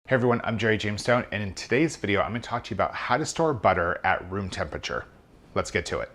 Hey everyone, I'm Jerry Jamestown, and in today's video, I'm going to talk to you about how to store butter at room temperature. Let's get to it.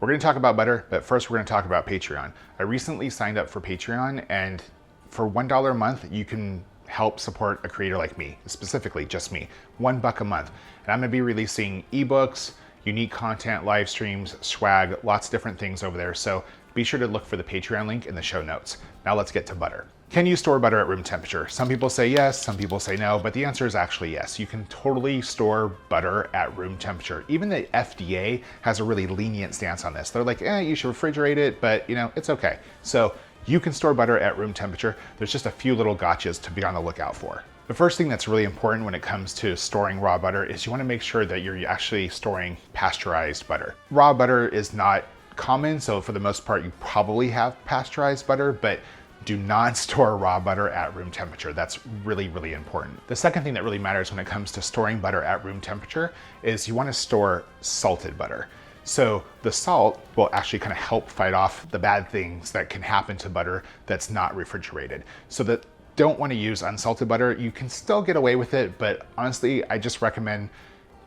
We're going to talk about butter, but first we're going to talk about Patreon. I recently signed up for Patreon, and for $1 a month, you can help support a creator like me, specifically just me, $1 a month. And I'm going to be releasing ebooks, unique content, live streams, swag, lots of different things over there. So be sure to look for the Patreon link in the show notes. Now let's get to butter. Can you store butter at room temperature? Some people say yes, some people say no, but the answer is actually yes. You can totally store butter at room temperature. Even the FDA has a really lenient stance on this. They're like, you should refrigerate it, but it's okay. So you can store butter at room temperature. There's just a few little gotchas to be on the lookout for. The first thing that's really important when it comes to storing raw butter is you want to make sure that you're actually storing pasteurized butter. Raw butter is not common, so for the most part, you probably have pasteurized butter, but do not store raw butter at room temperature. That's really, really important. The second thing that really matters when it comes to storing butter at room temperature is you want to store salted butter. So the salt will actually kind of help fight off the bad things that can happen to butter that's not refrigerated. So that don't want to use unsalted butter. You can still get away with it, but honestly, I just recommend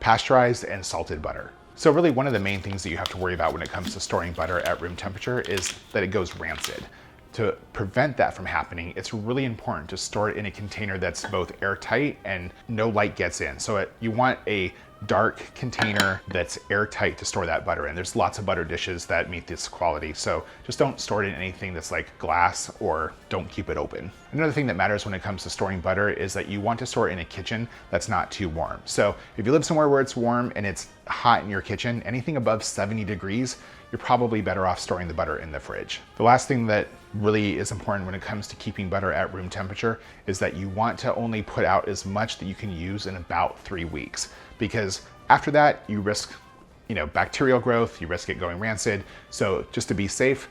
pasteurized and salted butter. So really one of the main things that you have to worry about when it comes to storing butter at room temperature is that it goes rancid. To prevent that from happening, it's really important to store it in a container that's both airtight and no light gets in. So you want a dark container that's airtight to store that butter in. There's lots of butter dishes that meet this quality, so just don't store it in anything that's like glass, or don't keep it open. Another thing that matters when it comes to storing butter is that you want to store it in a kitchen that's not too warm. So if you live somewhere where it's warm and it's hot in your kitchen, anything above 70 degrees, you're probably better off storing the butter in the fridge. The last thing that really is important when it comes to keeping butter at room temperature is that you want to only put out as much that you can use in about 3 weeks, because after that you risk bacterial growth, you risk it going rancid. So just to be safe,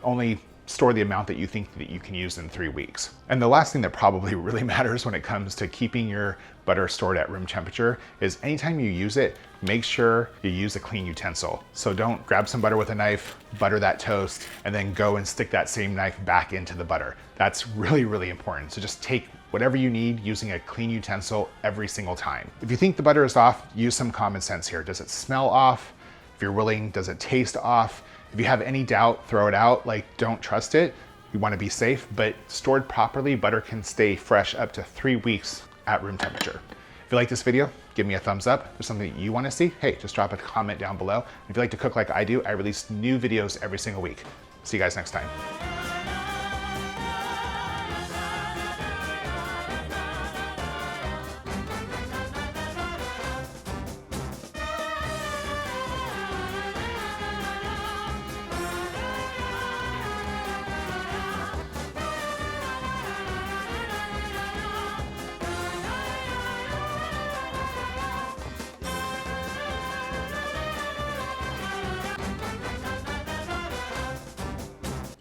only store the amount that you think that you can use in 3 weeks. And the last thing that probably really matters when it comes to keeping your butter stored at room temperature is anytime you use it, make sure you use a clean utensil. So don't grab some butter with a knife, butter that toast, and then go and stick that same knife back into the butter. That's really, really important. So just take whatever you need using a clean utensil every single time. If you think the butter is off, use some common sense here. Does it smell off? If you're willing, does it taste off? If you have any doubt, throw it out. Don't trust it. You want to be safe, but stored properly, butter can stay fresh up to 3 weeks at room temperature. If you like this video, give me a thumbs up. If there's something that you want to see, hey, just drop a comment down below. If you like to cook like I do, I release new videos every single week. See you guys next time.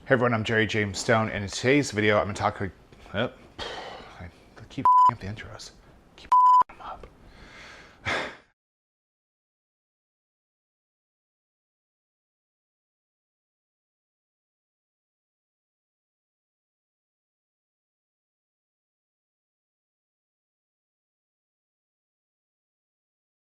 Hey everyone, I'm Jerry Jamestown, and in today's video, I'm going to talk. I keep up the intros.